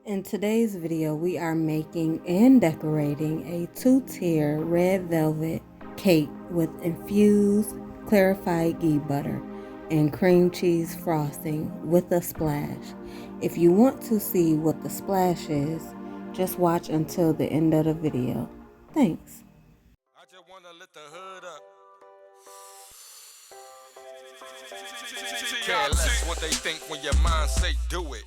In today's video, we are making and decorating a two-tier red velvet cake with infused clarified ghee butter and cream cheese frosting with a splash. If you want to see what the splash is, just watch until the end of the video. Thanks. I just wanna let the hood up. Care less what they think when your mind say do it.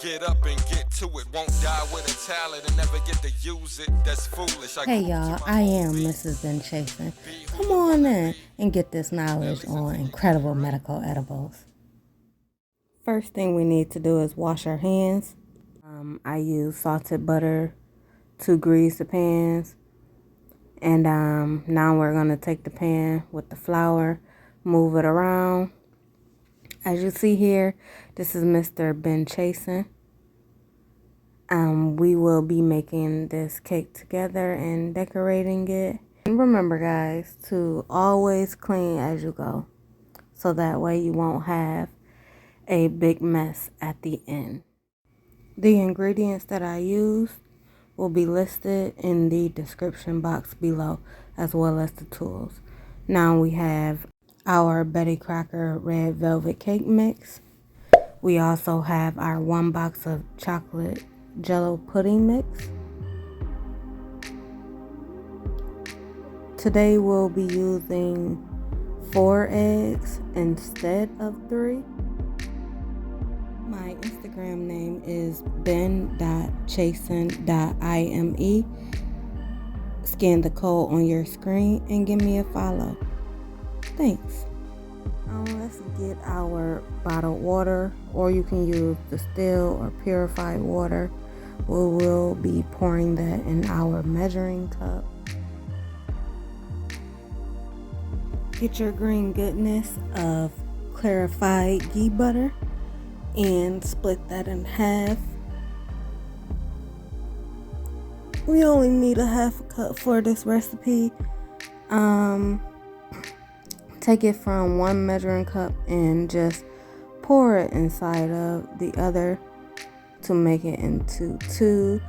Get up and get to it. Won't die with a talent and never get to use it. That's foolish. Hey y'all, I am Mrs. Ben Chasin. Come on in and get this knowledge on incredible medical edibles. First thing we need to do is wash our hands. I use salted butter to grease the pans. And now we're going to take the pan with the flour, move it around. As you see here, this is Mr. Ben Chasin. We will be making this cake together and decorating it. And remember guys, to always clean as you go, so that way you won't have a big mess at the end. The ingredients that I used will be listed in the description box below, as well as the tools. Now we have our Betty Crocker red velvet cake mix. We also have our 1 box of chocolate jello pudding mix. Today we'll be using 4 eggs instead of 3. My Instagram name is ben.chasin.ime. Scan the code on your screen and give me a follow. Thanks. Let's get our bottled water, or you can use distilled or purified water. We will be pouring that in our measuring cup. Get your green goodness of clarified ghee butter and split that in half. We only need a half a cup for this recipe. Take it from 1 measuring cup and just pour it inside of the other to make it into 2.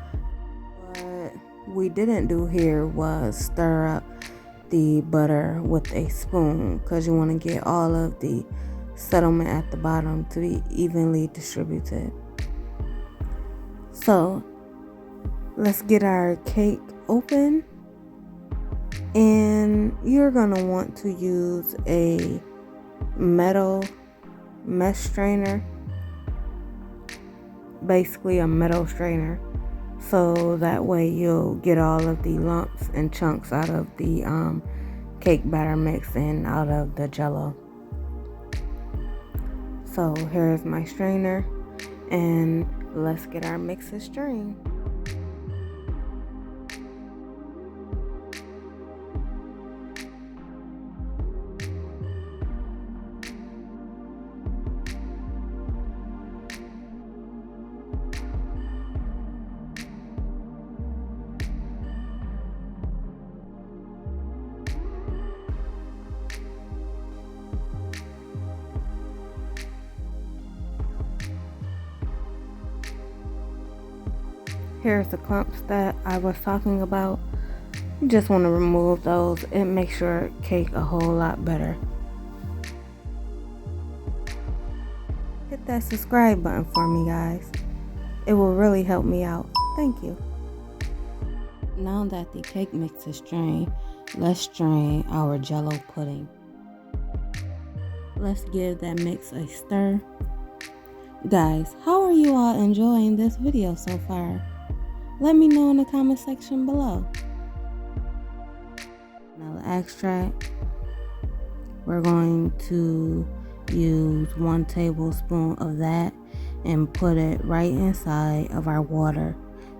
What we didn't do here was stir up the butter with a spoon, because you want to get all of the settlement at the bottom to be evenly distributed. So let's get our cake open, and you're gonna want to use a metal mesh strainer, basically a metal strainer, so that way you'll get all of the lumps and chunks out of the cake batter mix and out of the jello. So here's my strainer, and let's get our mixes strained. Here's the clumps that I was talking about. You just want to remove those. It makes your cake a whole lot better. Hit that subscribe button for me, guys. It will really help me out. Thank you. Now that the cake mix is strained, let's strain our jello pudding. Let's give that mix a stir. Guys, how are you all enjoying this video so far? Let me know in the comment section below. Vanilla extract. We're going to use 1 tablespoon of that and put it right inside of our water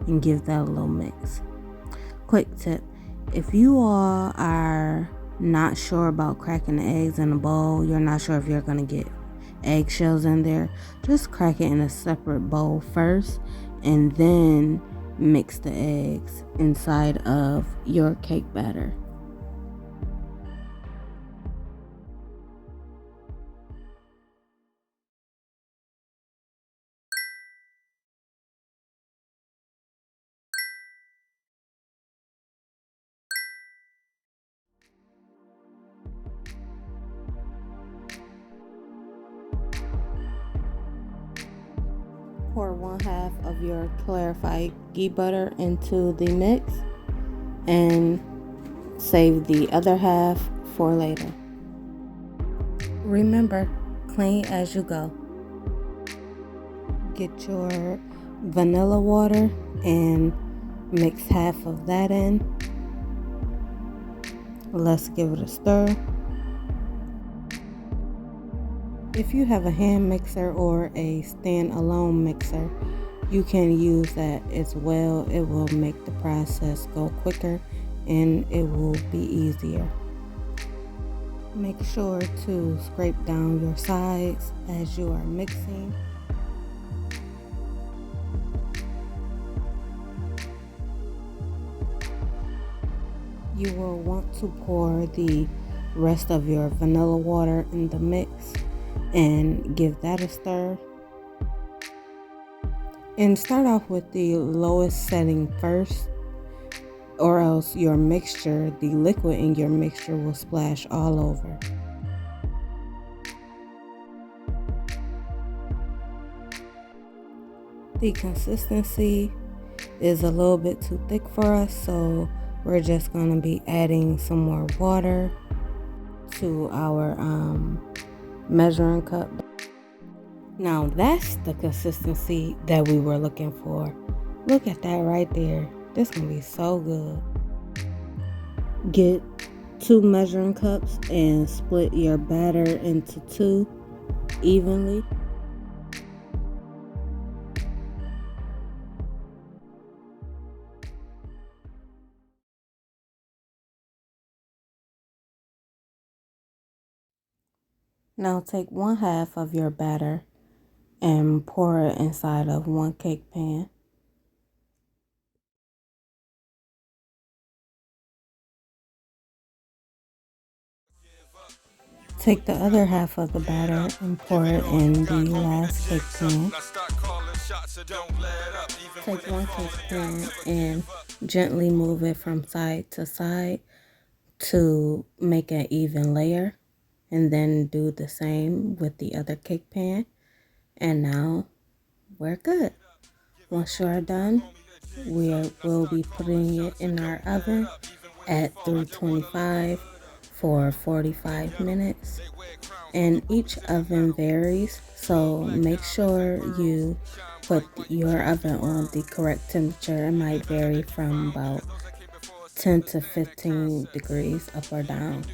and give that a little mix. Quick tip, if you all are not sure about cracking the eggs in a bowl, you're not sure if you're going to get eggshells in there, just crack it in a separate bowl first and then mix the eggs inside of your cake batter. Pour 1/2 of your clarified ghee butter into the mix and save the other half for later. Remember, clean as you go. Get your vanilla water and mix half of that in. Let's give it a stir. If you have a hand mixer or a stand-alone mixer, you can use that as well. It will make the process go quicker and it will be easier. Make sure to scrape down your sides as you are mixing. You will want to pour the rest of your vanilla water in the mix and give that a stir. And start off with the lowest setting first, or else your mixture, the liquid in your mixture, will splash all over. The consistency is a little bit too thick for us, so we're just going to be adding some more water to our measuring cup. Now that's the consistency that we were looking for. Look at that right there. This is going to be so good. Get 2 measuring cups and split your batter into 2 evenly. Now take 1/2 of your batter and pour it inside of 1 cake pan. Take the other half of the batter and pour it in the last cake pan. Take 1 cake pan and gently move it from side to side to make an even layer. And then do the same with the other cake pan. And now we're good. Once you're done, we will be putting it in our oven at 325 for 45 minutes. And each oven varies, so make sure you put your oven on the correct temperature. It might vary from about 10 to 15 degrees up or down.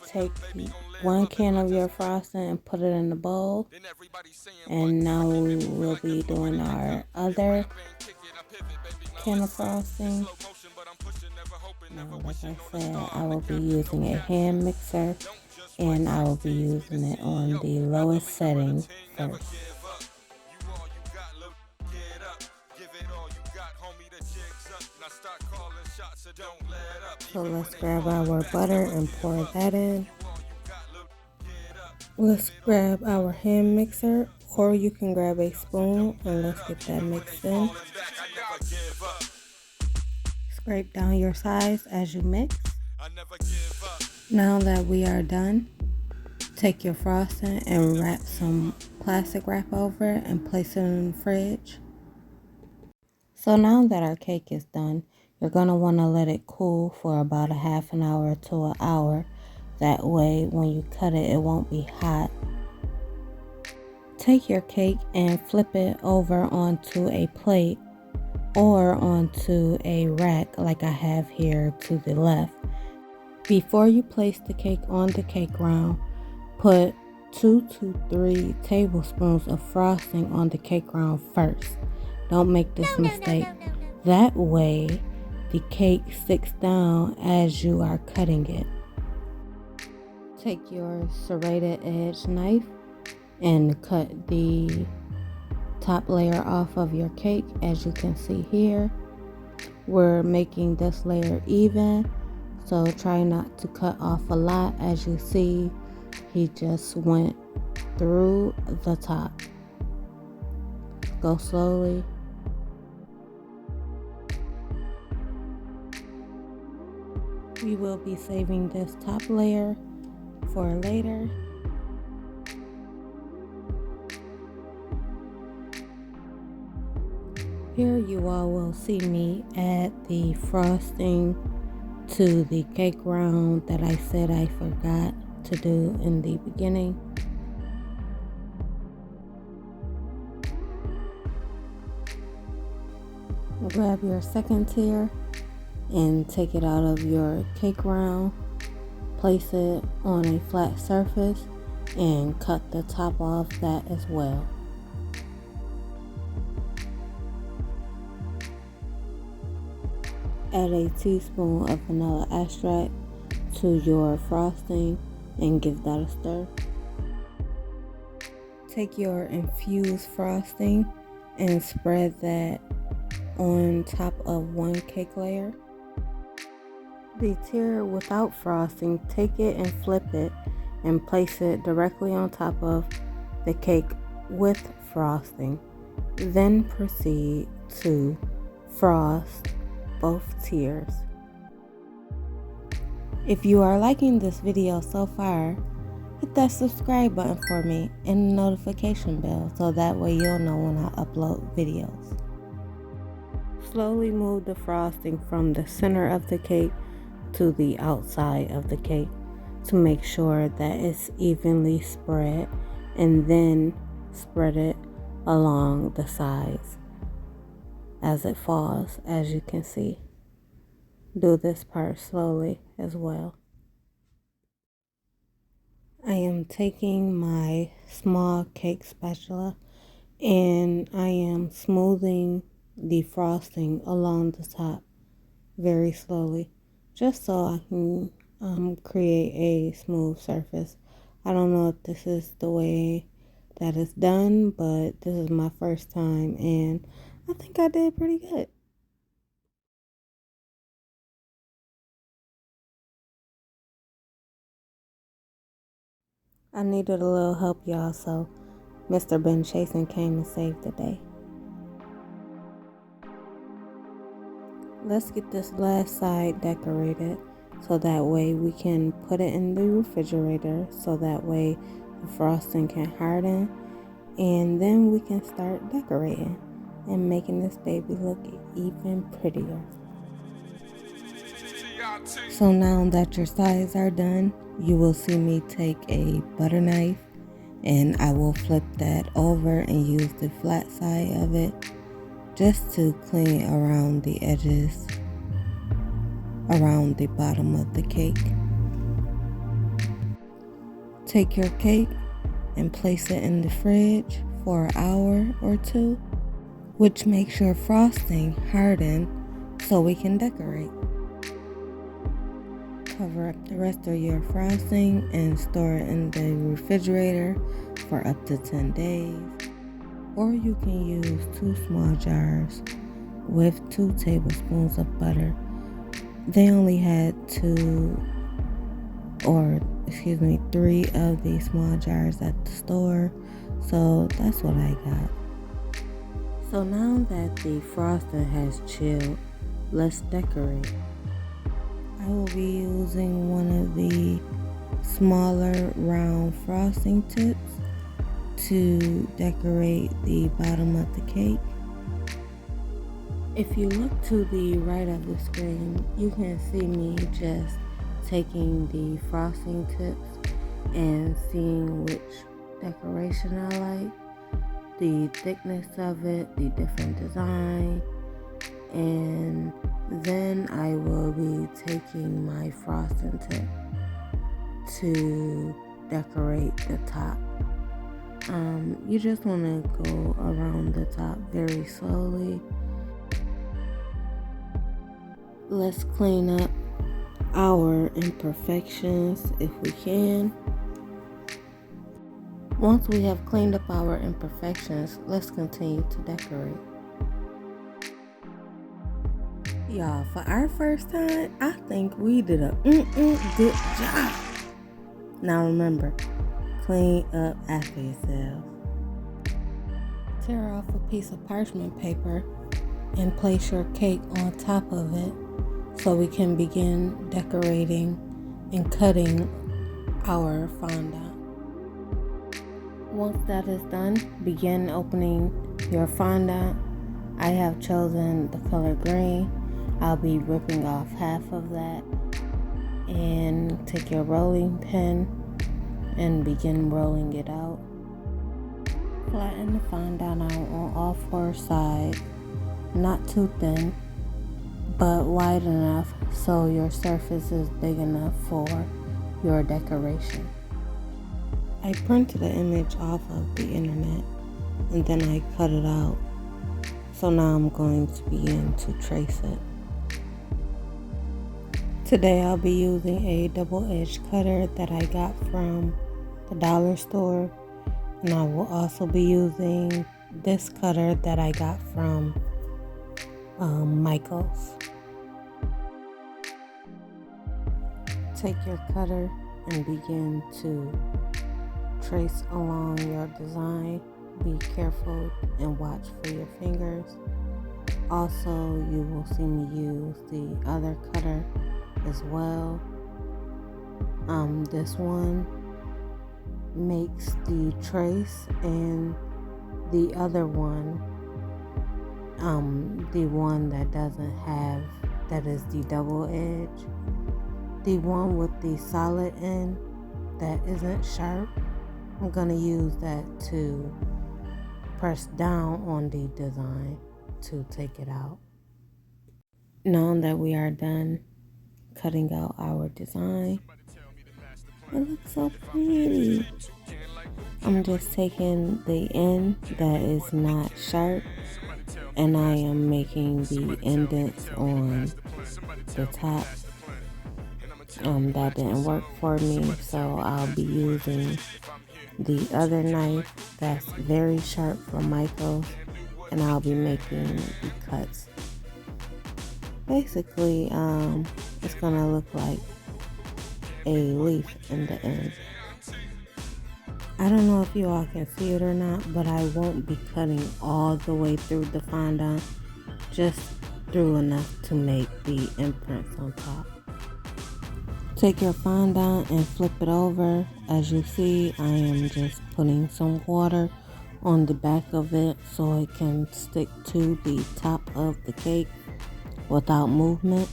Take 1 can of your frosting and put it in the bowl. And now we will be doing our other can of frosting. Now, like I said, I will be using a hand mixer and I will be using it on the lowest setting first. So let's grab our butter and pour that in. Let's grab our hand mixer, or you can grab a spoon and let's get that mixed in. Scrape down your sides as you mix. Now that we are done, take your frosting and wrap some plastic wrap over it and place it in the fridge. So now that our cake is done, you're going to want to let it cool for about a half an hour to an hour. That way, when you cut it, it won't be hot. Take your cake and flip it over onto a plate or onto a rack like I have here to the left. Before you place the cake on the cake ground, put 2 to 3 tablespoons of frosting on the cake ground first. Don't make this mistake. That way, the cake sticks down as you are cutting it. Take your serrated edge knife and cut the top layer off of your cake. As you can see here, we're making this layer even, so try not to cut off a lot. As you see, he just went through the top. Go slowly. We will be saving this top layer for later. Here you all will see me add the frosting to the cake round that I said I forgot to do in the beginning. Grab your second tier and take it out of your cake round. Place it on a flat surface and cut the top off that as well. Add a teaspoon of vanilla extract to your frosting and give that a stir. Take your infused frosting and spread that on top of one cake layer. The tier without frosting, take it and flip it and place it directly on top of the cake with frosting. Then proceed to frost both tiers. If you are liking this video so far, hit that subscribe button for me and the notification bell so that way you'll know when I upload videos. Slowly move the frosting from the center of the cake to the outside of the cake to make sure that it's evenly spread, and then spread it along the sides as it falls, as you can see. Do this part slowly as well. I am taking my small cake spatula and I am smoothing the frosting along the top very slowly, just so I can create a smooth surface. I don't know if this is the way that it's done, but this is my first time and I think I did pretty good. I needed a little help, y'all, so Mr. Ben Chasin came and saved the day. Let's get this last side decorated so that way we can put it in the refrigerator so that way the frosting can harden, and then we can start decorating and making this baby look even prettier. So now that your sides are done, you will see me take a butter knife and I will flip that over and use the flat side of it just to clean around the edges around the bottom of the cake. Take your cake and place it in the fridge for an hour or two, which makes your frosting harden so we can decorate. Cover up the rest of your frosting and store it in the refrigerator for up to 10 days. Or you can use 2 small jars with 2 tablespoons of butter. They only had 3 of these small jars at the store, so that's what I got. So now that the frosting has chilled, let's decorate. I will be using one of the smaller round frosting tips to decorate the bottom of the cake. If you look to the right of the screen, you can see me just taking the frosting tips and seeing which decoration I like, the thickness of it, the different design, and then I will be taking my frosting tip to decorate the top. You just want to go around the top very slowly. Let's clean up our imperfections if we can. Once we have cleaned up our imperfections, let's continue to decorate. Y'all, for our first time, I think we did a good job. Now remember, clean up after yourself. Tear off a piece of parchment paper and place your cake on top of it so we can begin decorating and cutting our fondant. Once that is done, begin opening your fondant I have chosen the color green. I'll be ripping off half of that, and take your rolling pin and begin rolling it out. Flatten the fondant out on all four sides, not too thin, but wide enough so your surface is big enough for your decoration. I printed an image off of the internet and then I cut it out. So now I'm going to begin to trace it. Today I'll be using a double-edged cutter that I got from the dollar store, and I will also be using this cutter that I got from Michael's. Take your cutter and begin to trace along your design. Be careful and watch for your fingers. Also, you will see me use the other cutter as well. This one makes the trace, and the other one, the one that doesn't have, that is the double edge. The one with the solid end that isn't sharp, I'm gonna use that to press down on the design to take it out. Now that we are done cutting out our design, it looks so pretty. I'm just taking the end that is not sharp, and I am making the indents on the top. That didn't work for me, so I'll be using the other knife that's very sharp from Michael's, and I'll be making the cuts. Basically, it's gonna look like a leaf in the end. I don't know if you all can see it or not, but I won't be cutting all the way through the fondant, just through enough to make the imprints on top. Take your fondant and flip it over. As you see, I am just putting some water on the back of it so it can stick to the top of the cake without movement.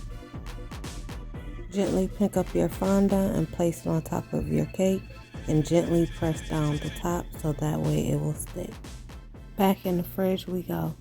Gently pick up your fondant and place it on top of your cake, and gently press down the top so that way it will stick. Back in the fridge we go.